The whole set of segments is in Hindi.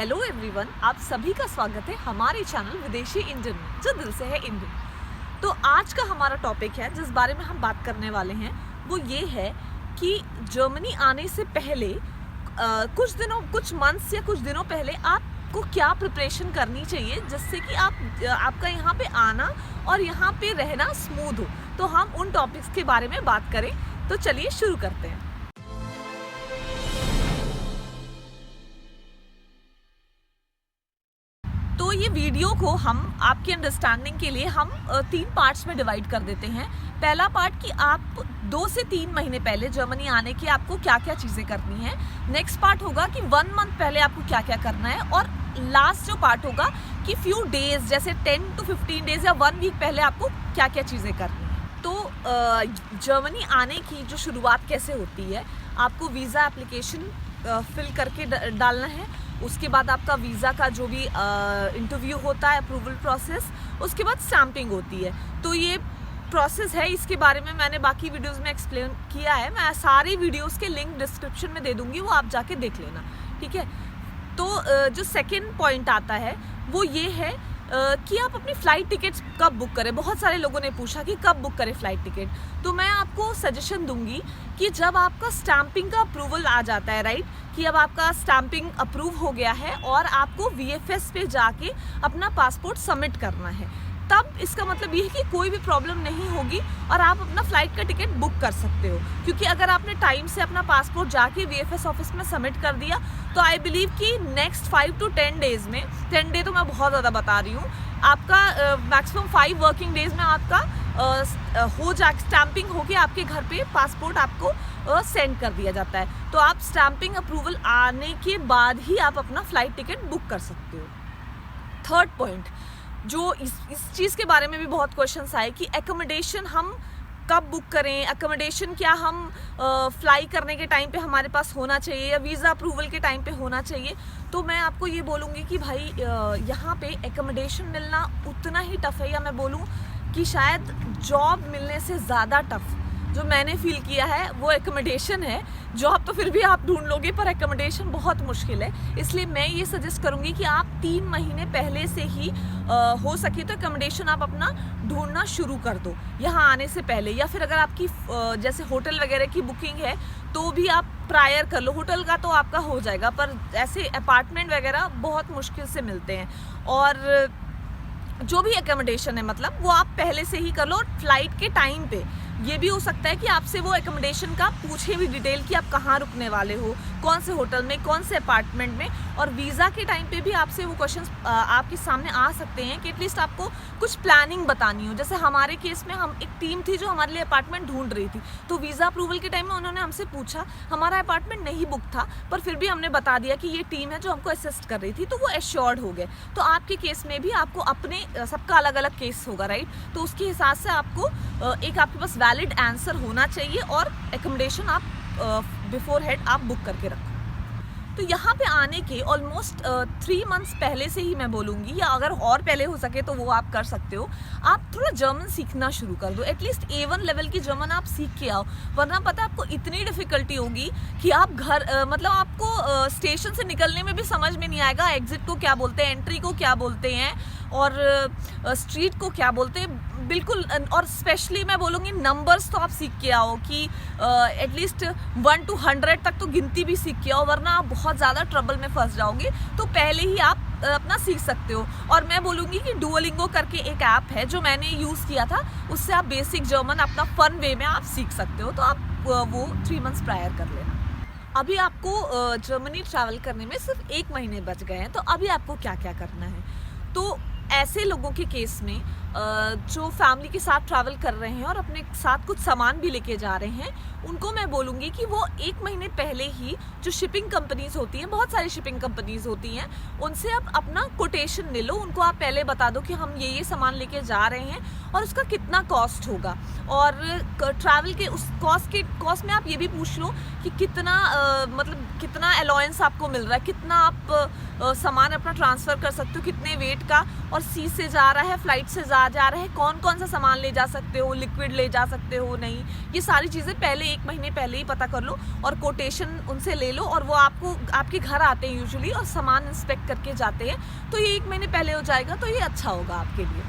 हेलो एवरीवन, आप सभी का स्वागत है हमारे चैनल विदेशी इंडियन में, जो दिल से है इंडियन। तो आज का हमारा टॉपिक है जिस बारे में हम बात करने वाले हैं वो ये है कि जर्मनी आने से पहले कुछ मंथ्स या कुछ दिनों पहले आपको क्या प्रिपरेशन करनी चाहिए जिससे कि आपका यहाँ पे आना और यहाँ पे रहना स्मूथ हो। तो हम उन टॉपिक्स के बारे में बात करें, तो चलिए शुरू करते हैं। तो ये वीडियो को हम आपकी अंडरस्टैंडिंग के लिए हम 3 पार्ट्स में डिवाइड कर देते हैं। पहला पार्ट कि आप 2 से 3 महीने पहले जर्मनी आने के आपको क्या क्या चीज़ें करनी है। नेक्स्ट पार्ट होगा कि 1 मंथ पहले आपको क्या क्या करना है, और लास्ट जो पार्ट होगा कि फ्यू डेज जैसे 10 to 15 डेज या 1 वीक पहले आपको क्या क्या चीज़ें करनी है। तो जर्मनी आने की जो शुरुआत कैसे होती है, आपको वीज़ा एप्लीकेशन फिल करके डालना है। उसके बाद आपका वीज़ा का जो भी इंटरव्यू होता है, अप्रूवल प्रोसेस, उसके बाद स्टैंपिंग होती है। तो ये प्रोसेस है, इसके बारे में मैंने बाकी वीडियोस में एक्सप्लेन किया है। मैं सारे वीडियोस के लिंक डिस्क्रिप्शन में दे दूंगी, वो आप जाके देख लेना, ठीक है। तो जो सेकंड पॉइंट आता है वो ये है कि आप अपनी फ़्लाइट टिकट्स कब बुक करें। बहुत सारे लोगों ने पूछा कि कब बुक करें फ़्लाइट टिकट। तो मैं आपको सजेशन दूंगी कि जब आपका स्टैंपिंग का अप्रूवल आ जाता है, राइट, कि अब आपका स्टैंपिंग अप्रूव हो गया है और आपको VFS पे जाके अपना पासपोर्ट सबमिट करना है, तब इसका मतलब ये है कि कोई भी प्रॉब्लम नहीं होगी और आप अपना फ़्लाइट का टिकट बुक कर सकते हो। क्योंकि अगर आपने टाइम से अपना पासपोर्ट जाके VFS ऑफिस में सबमिट कर दिया तो आई बिलीव कि नेक्स्ट 5 to 10 डेज़ में, 10 डे तो मैं बहुत ज़्यादा बता रही हूँ, आपका मैक्सिमम 5 वर्किंग डेज़ में आपका स्टैंपिंग होके आपके घर पे पासपोर्ट आपको सेंड कर दिया जाता है। तो आप स्टैंपिंग अप्रूवल आने के बाद ही आप अपना फ़्लाइट टिकट बुक कर सकते हो। थर्ड पॉइंट, जो इस चीज़ के बारे में भी बहुत क्वेश्चंस आए कि एकोमोडेशन हम कब बुक करें, एकोमोडेशन क्या हम फ्लाई करने के टाइम पे हमारे पास होना चाहिए या वीज़ा अप्रूवल के टाइम पे होना चाहिए। तो मैं आपको ये बोलूँगी कि भाई यहाँ पे एकोमोडेशन मिलना उतना ही टफ़ है, या मैं बोलूँ कि शायद जॉब मिलने से ज़्यादा टफ़ जो मैंने फील किया है वो एकोमोडेशन है। जॉब तो फिर भी आप ढूंढ लोगे, पर एकोमोडेशन बहुत मुश्किल है। इसलिए मैं ये सजेस्ट करूँगी कि आप 3 महीने पहले से ही हो सके तो एकोमोडेशन आप अपना ढूंढना शुरू कर दो यहाँ आने से पहले। या फिर अगर आपकी जैसे होटल वगैरह की बुकिंग है तो भी आप प्रायर कर लो। होटल का तो आपका हो जाएगा, पर ऐसे अपार्टमेंट वगैरह बहुत मुश्किल से मिलते हैं। और जो भी एकोमोडेशन है मतलब वो आप पहले से ही कर लो। फ्लाइट के टाइम पे ये भी हो सकता है कि आपसे वो एकोमोडेशन का पूछे भी डिटेल कि आप कहाँ रुकने वाले हो, कौन से होटल में, कौन से अपार्टमेंट में। और वीज़ा के टाइम पे भी आपसे वो क्वेश्चंस आपके सामने आ सकते हैं कि एटलीस्ट आपको कुछ प्लानिंग बतानी हो। जैसे हमारे केस में हम एक टीम थी जो हमारे लिए अपार्टमेंट ढूंढ रही थी, तो वीज़ा अप्रूवल के टाइम में उन्होंने हमसे पूछा, हमारा अपार्टमेंट नहीं बुक था पर फिर भी हमने बता दिया कि ये टीम है जो हमको असिस्ट कर रही थी, तो वो एश्योर्ड हो गए। तो आपके केस में भी आपको अपने सबका अलग अलग केस होगा, राइट, तो उसके हिसाब से आपको एक आपके पास वैलिड आंसर होना चाहिए और एकोमोडेशन आप बिफोर हेड आप बुक करके रखो। तो यहाँ पे आने के ऑलमोस्ट 3 मंथ्स पहले से ही मैं बोलूँगी, या अगर और पहले हो सके तो वो आप कर सकते हो, आप थोड़ा जर्मन सीखना शुरू कर दो। एटलीस्ट A1 लेवल की जर्मन आप सीख के आओ, वरना पता है आपको इतनी डिफ़िकल्टी होगी कि आप मतलब आपको स्टेशन से निकलने में भी समझ में नहीं आएगा एग्जिट को क्या बोलते हैं, एंट्री को क्या बोलते हैं और स्ट्रीट को क्या बोलते हैं, बिल्कुल। और स्पेशली मैं बोलूँगी नंबर्स तो आप सीख के आओ कि एटलीस्ट 1 to 100 तक तो गिनती भी सीख के आओ, वरना आप बहुत ज़्यादा ट्रबल में फंस जाओगे। तो पहले ही आप अपना सीख सकते हो। और मैं बोलूँगी कि डुओलिंगो करके एक ऐप है जो मैंने यूज़ किया था, उससे आप बेसिक जर्मन अपना फन वे में आप सीख सकते हो। तो आप वो 3 मंथ्स प्रायर कर लेना। अभी आपको जर्मनी ट्रैवल करने में सिर्फ 1 महीने बच गए हैं, तो अभी आपको क्या क्या करना है। तो ऐसे लोगों के केस में जो फैमिली के साथ ट्रैवल कर रहे हैं और अपने साथ कुछ सामान भी लेके जा रहे हैं, उनको मैं बोलूँगी कि वो 1 महीने पहले ही जो शिपिंग कंपनीज़ होती हैं, बहुत सारी शिपिंग कंपनीज़ होती हैं, उनसे आप अपना कोटेशन ले लो। उनको आप पहले बता दो कि हम ये सामान लेके जा रहे हैं और उसका कितना कॉस्ट होगा। और ट्रैवल के उस कॉस्ट में आप ये भी पूछ लो कि कितना मतलब कितना अलाउंस आपको मिल रहा है, कितना आप सामान अपना ट्रांसफ़र कर सकते हो, कितने वेट का, और सी से जा रहा है, फ्लाइट से जा क्या जा रहा है, कौन कौन सा सामान ले जा सकते हो, लिक्विड ले जा सकते हो नहीं, ये सारी चीज़ें पहले 1 महीने पहले ही पता कर लो और कोटेशन उनसे ले लो, और वो आपको आपके घर आते हैं यूजुअली और सामान इंस्पेक्ट करके जाते हैं, तो ये 1 महीने पहले हो जाएगा, तो ये अच्छा होगा आपके लिए।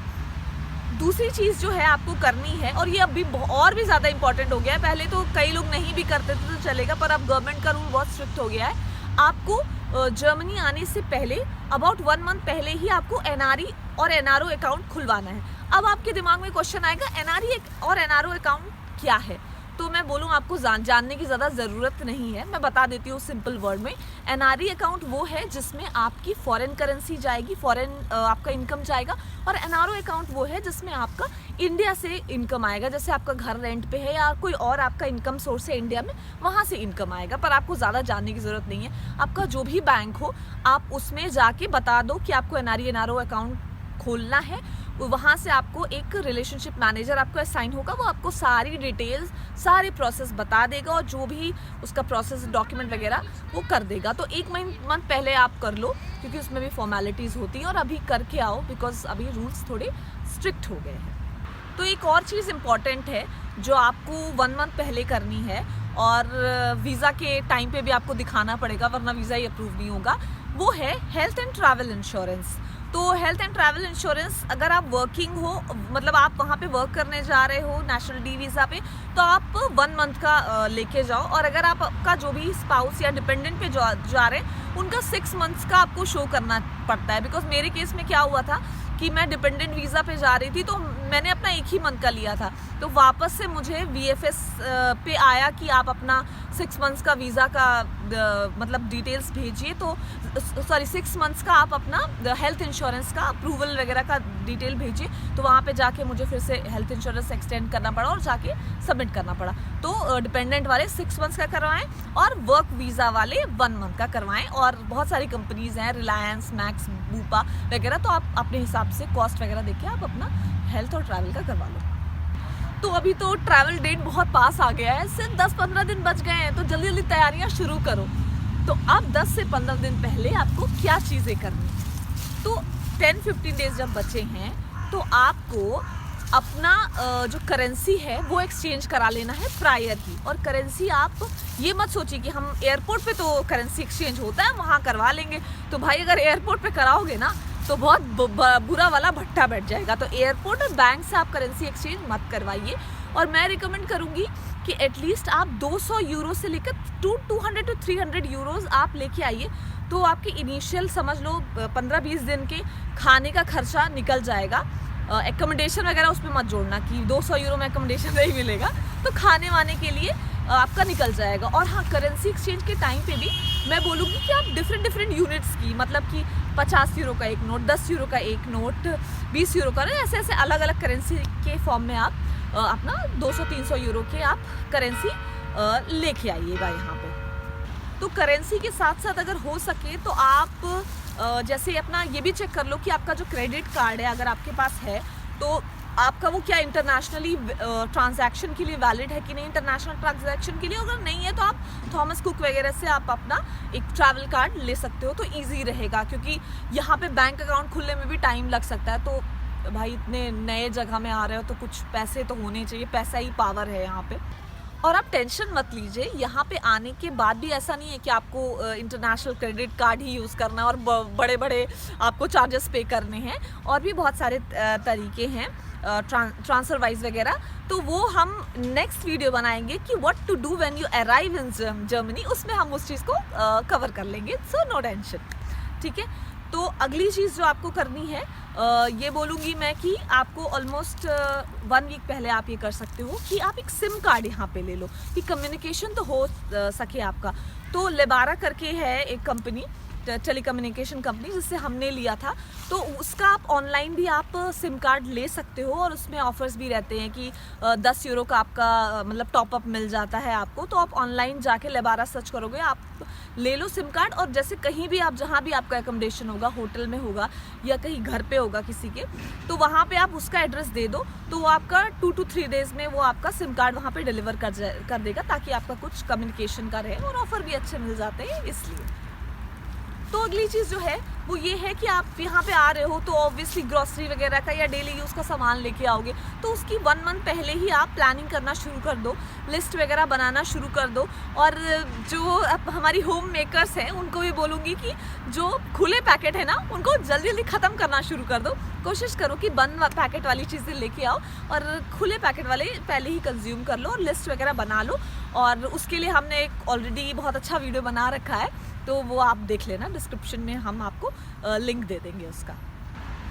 दूसरी चीज़ जो है आपको करनी है, और ये अभी और भी ज़्यादा इंपॉर्टेंट हो गया है, पहले तो कई लोग नहीं भी करते थे तो चलेगा, पर अब गवर्नमेंट का रूल बहुत स्ट्रिक्ट हो गया है। आपको जर्मनी आने से पहले अबाउट 1 मंथ पहले ही आपको एनआरई और एनआरओ अकाउंट खुलवाना है। अब आपके दिमाग में क्वेश्चन आएगा एनआरई और एनआरओ अकाउंट क्या है, तो मैं बोलूँ आपको जानने की ज़्यादा ज़रूरत नहीं है, मैं बता देती हूँ सिंपल वर्ड में। एनआरई अकाउंट वो है जिसमें आपकी फॉरेन करेंसी जाएगी, फॉरेन आपका इनकम जाएगा, और एनआरओ अकाउंट वो है जिसमें आपका इंडिया से इनकम आएगा, जैसे आपका घर रेंट पे है या कोई और आपका इनकम सोर्स है इंडिया में, वहाँ से इनकम आएगा। पर आपको ज़्यादा जानने की ज़रूरत नहीं है, आपका जो भी बैंक हो आप उसमें जाके बता दो कि आपको एनआरई एनआरओ अकाउंट खोलना है, वहाँ से आपको एक रिलेशनशिप मैनेजर आपको असाइन होगा, वो आपको सारी डिटेल्स सारे प्रोसेस बता देगा, और जो भी उसका प्रोसेस डॉक्यूमेंट वगैरह वो कर देगा। तो 1 मंथ पहले आप कर लो, क्योंकि उसमें भी फॉर्मेलिटीज़ होती हैं, और अभी करके आओ, बिकॉज अभी रूल्स थोड़े स्ट्रिक्ट हो गए हैं। तो एक और चीज़ इम्पॉर्टेंट है जो आपको 1 मंथ पहले करनी है, और वीज़ा के टाइम पे भी आपको दिखाना पड़ेगा, वरना वीज़ा ही अप्रूव नहीं होगा, वो है हेल्थ एंड ट्रैवल इंश्योरेंस। तो हेल्थ एंड ट्रैवल इंश्योरेंस, अगर आप वर्किंग हो, मतलब आप वहाँ पे वर्क करने जा रहे हो नेशनल डी वीज़ा पे, तो आप 1 मंथ का लेके जाओ, और अगर आपका जो भी स्पाउस या डिपेंडेंट पे जा रहे हैं उनका 6 मंथ्स का आपको शो करना पड़ता है। बिकॉज मेरे केस में क्या हुआ था कि मैं डिपेंडेंट वीज़ा पे जा रही थी, तो मैंने अपना 1 ही मंथ का लिया था, तो वापस से मुझे VFS पे आया कि आप अपना 6 मंथ्स का वीज़ा का मतलब डिटेल्स भेजिए, तो 6 मंथ्स का आप अपना हेल्थ इंश्योरेंस का अप्रूवल वगैरह का डिटेल भेजिए, तो वहाँ पे जाके मुझे फिर से हेल्थ इंश्योरेंस एक्सटेंड करना पड़ा और जाके सबमिट करना पड़ा। तो डिपेंडेंट वाले 6 मंथ्स का करवाएं और वर्क वीज़ा वाले 1 मंथ का करवाएं, और बहुत सारी कंपनीज़ हैं, रिलायंस, मैक्स, बूपा वगैरह, तो आप अपने हिसाब से कॉस्ट वगैरह देके आप अपना हेल्थ और ट्रैवल का करवा लो। तो अभी तो ट्रैवल डेट बहुत पास आ गया है, सिर्फ 10-15 दिन बच गए हैं, तो जल्दी जल्दी तैयारियां शुरू करो। तो अब 10 से 15 दिन पहले आपको क्या चीज़ें करनी, तो 10-15 डेज जब बचे हैं तो आपको अपना जो करेंसी है वो एक्सचेंज करा लेना है प्रायर ही। और करेंसी आप ये मत सोचिए कि हम एयरपोर्ट पे तो करेंसी एक्सचेंज होता है वहाँ करवा लेंगे, तो भाई अगर एयरपोर्ट पे कराओगे ना तो बहुत बुरा वाला भट्टा बैठ जाएगा। तो एयरपोर्ट और बैंक से आप करेंसी एक्सचेंज मत करवाइए, और मैं रिकमेंड करूँगी कि एटलीस्ट आप 200 यूरो से लेकर 200 to 300 यूरोज़ आप लेके आइए, तो आपकी इनिशियल समझ लो 15-20 दिन के खाने का खर्चा निकल जाएगा। एकोमोडेशन वगैरह उसमें मत जोड़ना कि 200 यूरो में एकोमोडेशन नहीं मिलेगा, तो खाने वाने के लिए आपका निकल जाएगा। और हाँ, करेंसी एक्सचेंज के टाइम पे भी मैं बोलूँगी कि आप डिफरेंट यूनिट्स की, मतलब कि 50 यूरो का एक नोट, 10 यूरो का एक नोट, 20 यूरो का, ऐसे ऐसे अलग अलग करेंसी के फॉर्म में आप अपना 200-300 यूरो के आप करेंसी लेके आइएगा यहाँ पे। तो करेंसी के साथ साथ अगर हो सके तो आप जैसे अपना ये भी चेक कर लो कि आपका जो क्रेडिट कार्ड है अगर आपके पास है तो आपका वो क्या इंटरनेशनली ट्रांजैक्शन के लिए वैलिड है कि नहीं, इंटरनेशनल ट्रांजैक्शन के लिए। अगर नहीं है तो आप थॉमस कुक वगैरह से आप अपना एक ट्रैवल कार्ड ले सकते हो, तो इजी रहेगा, क्योंकि यहाँ पे बैंक अकाउंट खुलने में भी टाइम लग सकता है। तो भाई इतने नए जगह में आ रहे हो तो कुछ पैसे तो होने चाहिए, पैसा ही पावर है यहाँ पे। और आप टेंशन मत लीजिए, यहाँ पे आने के बाद भी ऐसा नहीं है कि आपको इंटरनेशनल क्रेडिट कार्ड ही यूज़ करना है और बड़े बड़े आपको चार्जेस पे करने हैं। और भी बहुत सारे तरीके हैं ट्रांसफर वाइज वगैरह, तो वो हम नेक्स्ट वीडियो बनाएंगे कि what to do when you arrive in Germany, उसमें हम उस चीज़ को कवर कर लेंगे। सो नो टेंशन, ठीक है। तो अगली चीज़ जो आपको करनी है ये बोलूँगी मैं कि आपको ऑलमोस्ट 1 वीक पहले आप ये कर सकते हो कि आप एक सिम कार्ड यहाँ पे ले लो कि कम्युनिकेशन तो हो सके आपका। तो लेबारा करके है एक कंपनी, टेलीकम्युनिकेशन कंपनी, जिससे हमने लिया था, तो उसका आप ऑनलाइन भी आप सिम कार्ड ले सकते हो और उसमें ऑफर्स भी रहते हैं कि 10 यूरो का आपका मतलब टॉपअप मिल जाता है आपको। तो आप ऑनलाइन जाके लेबारा सर्च करोगे, आप ले लो सिम कार्ड, और जैसे कहीं भी आप जहाँ भी आपका एकोमोडेशन होगा, होटल में होगा या कहीं घर पे होगा किसी के, तो वहाँ पे आप उसका एड्रेस दे दो, तो वो आपका 2 to 3 डेज़ में वो आपका सिम कार्ड वहाँ पे डिलीवर कर देगा, ताकि आपका कुछ कम्युनिकेशन का रहे, और ऑफ़र भी अच्छे मिल जाते हैं इसलिए। तो अगली चीज़ जो है वो ये है कि आप यहाँ पे आ रहे हो तो ऑब्वियसली ग्रॉसरी वगैरह का या डेली यूज़ का सामान लेके आओगे, तो उसकी 1 मंथ पहले ही आप प्लानिंग करना शुरू कर दो, लिस्ट वगैरह बनाना शुरू कर दो। और जो हमारी होम मेकर्स हैं उनको भी बोलूँगी कि जो खुले पैकेट है ना उनको जल्दी जल्दी ख़त्म करना शुरू कर दो। कोशिश करो कि बंद पैकेट वाली चीज़ें लेके आओ और खुले पैकेट वाले पहले ही कंज्यूम कर लो और लिस्ट वगैरह बना लो। और उसके लिए हमने एक ऑलरेडी बहुत अच्छा वीडियो बना रखा है, तो वो आप देख लेना, डिस्क्रिप्शन में हम आपको लिंक दे देंगे उसका।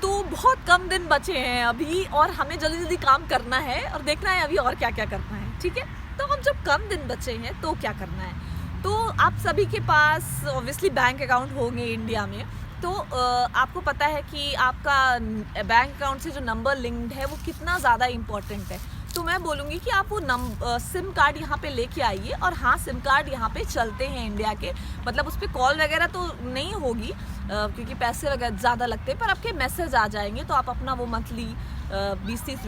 तो बहुत कम दिन बचे हैं अभी और हमें जल्दी जल्दी काम करना है और देखना है अभी और क्या क्या करना है, ठीक है। तो हम जब कम दिन बचे हैं तो क्या करना है, तो आप सभी के पास ऑब्वियसली बैंक अकाउंट होंगे इंडिया में, तो आपको पता है कि आपका बैंक अकाउंट से जो नंबर लिंक्ड है वो कितना ज़्यादा इम्पोर्टेंट है। तो मैं बोलूँगी कि आप वो सिम कार्ड यहाँ पे लेके आइए। और हाँ, सिम कार्ड यहाँ पे चलते हैं इंडिया के, मतलब उस पर कॉल वगैरह तो नहीं होगी क्योंकि पैसे वगैरह ज़्यादा लगते हैं, पर आपके मैसेज आ जाएंगे तो आप अपना वो मंथली 20-30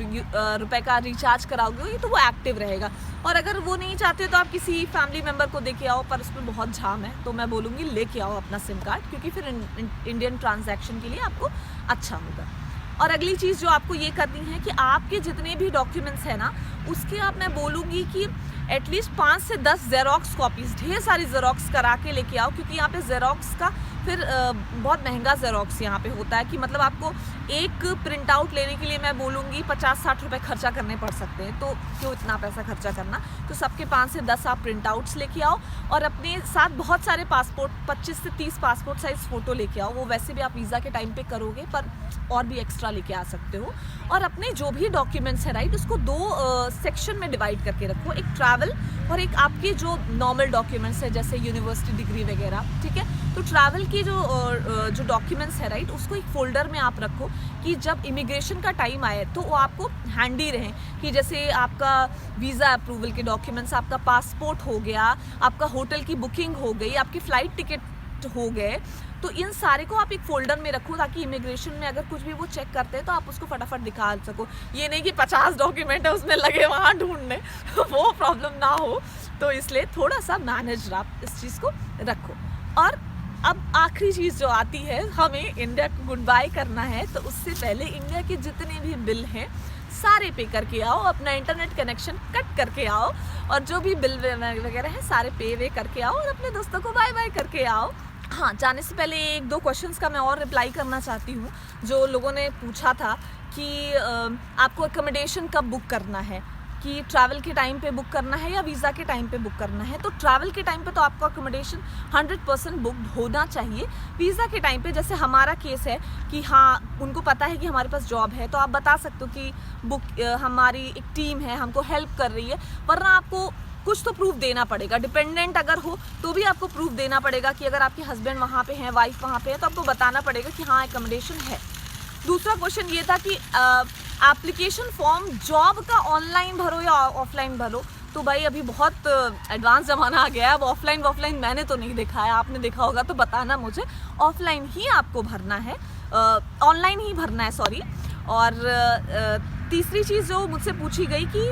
रुपए का रिचार्ज कराओगे तो वो एक्टिव रहेगा। और अगर वो नहीं चाहते तो आप किसी फैमिली मेम्बर को दे के आओ, पर उसमें बहुत झाम है, तो मैं बोलूँगी लेके आओ अपना सिम कार्ड, क्योंकि फिर इंडियन ट्रांजैक्शन के लिए आपको अच्छा होगा। और अगली चीज़ जो आपको ये करनी है कि आपके जितने भी डॉक्यूमेंट्स हैं ना उसके आप मैं बोलूँगी कि एटलीस्ट 5 से 10 जेरोक्स कॉपीज़, ढेर सारी जेरोक्स करा के लेके आओ, क्योंकि यहाँ पे जेरोक्स का फिर बहुत महंगा जेरोक्स यहाँ पे होता है कि मतलब आपको एक प्रिंट आउट लेने के लिए मैं बोलूँगी 50-60 रुपये खर्चा करने पड़ सकते हैं। तो क्यों इतना पैसा खर्चा करना, तो सबके 5 से 10 आप प्रिंट आउट्स लेके आओ और अपने साथ बहुत सारे पासपोर्ट, 25 से 30 पासपोर्ट साइज़ फ़ोटो लेके आओ। वो वैसे भी आप वीज़ा के टाइम पे करोगे, पर और भी एक्स्ट्रा लेके आ सकते हो। और अपने जो भी डॉक्यूमेंट्स है राइट, उसको 2 सेक्शन में डिवाइड करके रखो, एक ट्रैवल और एक आपके जो नॉर्मल डॉक्यूमेंट्स है जैसे यूनिवर्सिटी डिग्री वगैरह, ठीक है। तो ट्रैवल की जो डॉक्यूमेंट्स है राइट, उसको एक फोल्डर में आप रखो कि जब इमिग्रेशन का टाइम आए तो वो आपको हैंडी रहें, कि जैसे आपका वीज़ा अप्रूवल के डॉक्यूमेंट्स, आपका पासपोर्ट हो गया, आपका होटल की बुकिंग हो गई, आपकी फ़्लाइट टिकट हो गए, तो इन सारे को आप एक फोल्डर में रखो ताकि इमिग्रेशन में अगर कुछ भी वो चेक करते हैं तो आप उसको फटाफट दिखा सको। ये नहीं कि 50 डॉक्यूमेंट है उसमें लगे वहाँ ढूंढने वो प्रॉब्लम ना हो, तो इसलिए थोड़ा सा मैनेज आप इस चीज़ को रखो। और अब आखिरी चीज़ जो आती है, हमें इंडिया को गुड बाय करना है, तो उससे पहले इंडिया के जितने भी बिल हैं सारे पे करके आओ, अपना इंटरनेट कनेक्शन कट करके आओ और जो भी बिल वगैरह है सारे पे वे करके आओ और अपने दोस्तों को बाय बाय करके आओ। हाँ, जाने से पहले 1-2 क्वेश्चंस का मैं और रिप्लाई करना चाहती हूँ। जो लोगों ने पूछा था कि आपको अकोमोडेशन कब बुक करना है, कि ट्रैवल के टाइम पे बुक करना है या वीज़ा के टाइम पे बुक करना है। तो ट्रैवल के टाइम पे तो आपका अकोमोडेशन 100% बुकड होना चाहिए। वीज़ा के टाइम पे जैसे हमारा केस है कि हाँ, उनको पता है कि हमारे पास जॉब है, तो आप बता सकते हो कि हमारी एक टीम है हमको हेल्प कर रही है, वरना आपको कुछ तो प्रूफ देना पड़ेगा। डिपेंडेंट अगर हो तो भी आपको प्रूफ देना पड़ेगा कि अगर आपके हस्बैंड वहाँ पे हैं, वाइफ वहाँ पे है, तो आपको बताना पड़ेगा कि हाँ अकोमोडेशन है। दूसरा क्वेश्चन ये था कि एप्लीकेशन फॉर्म जॉब का ऑनलाइन भरो या ऑफलाइन भरो। तो भाई अभी बहुत एडवांस ज़माना आ गया है, अब ऑफलाइन मैंने तो नहीं देखा है, आपने देखा होगा तो बताना मुझे। ऑफलाइन ही आपको भरना है, ऑनलाइन ही भरना है, सॉरी। और तीसरी चीज़ जो मुझसे पूछी गई कि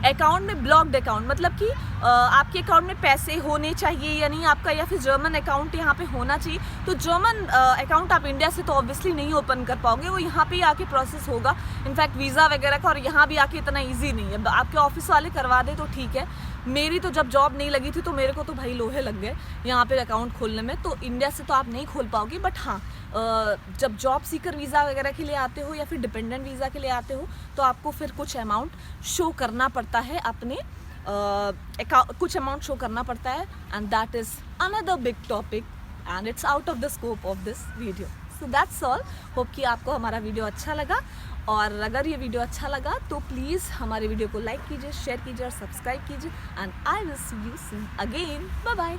अकाउंट में ब्लॉक्ड अकाउंट, मतलब कि आपके अकाउंट में पैसे होने चाहिए या नहीं आपका, या फिर जर्मन अकाउंट यहाँ पे होना चाहिए। तो जर्मन अकाउंट आप इंडिया से तो ऑब्वियसली नहीं ओपन कर पाओगे, वो यहाँ पे ही आके प्रोसेस होगा। इनफैक्ट वीज़ा वगैरह का और यहाँ भी आके इतना ईजी नहीं है। आपके ऑफिस वाले करवा दे तो ठीक है, मेरी तो जब जॉब नहीं लगी थी तो मेरे को तो भाई लोहे लग गए यहाँ पे अकाउंट खोलने में। तो इंडिया से तो आप नहीं खोल पाओगे, बट हाँ जब जॉब सीकर वीज़ा वगैरह के लिए आते हो या फिर डिपेंडेंट वीज़ा के लिए आते हो तो आपको फिर कुछ अमाउंट शो करना पड़ता है, अपने कुछ अमाउंट शो करना पड़ता है। And that is another big topic and it's out of the scope of this video. So that's all. Hope कि आपको हमारा वीडियो अच्छा लगा, और अगर ये वीडियो अच्छा लगा तो प्लीज़ हमारे वीडियो को लाइक कीजिए, शेयर कीजिए और सब्सक्राइब कीजिए। And I will see you soon again. Bye bye.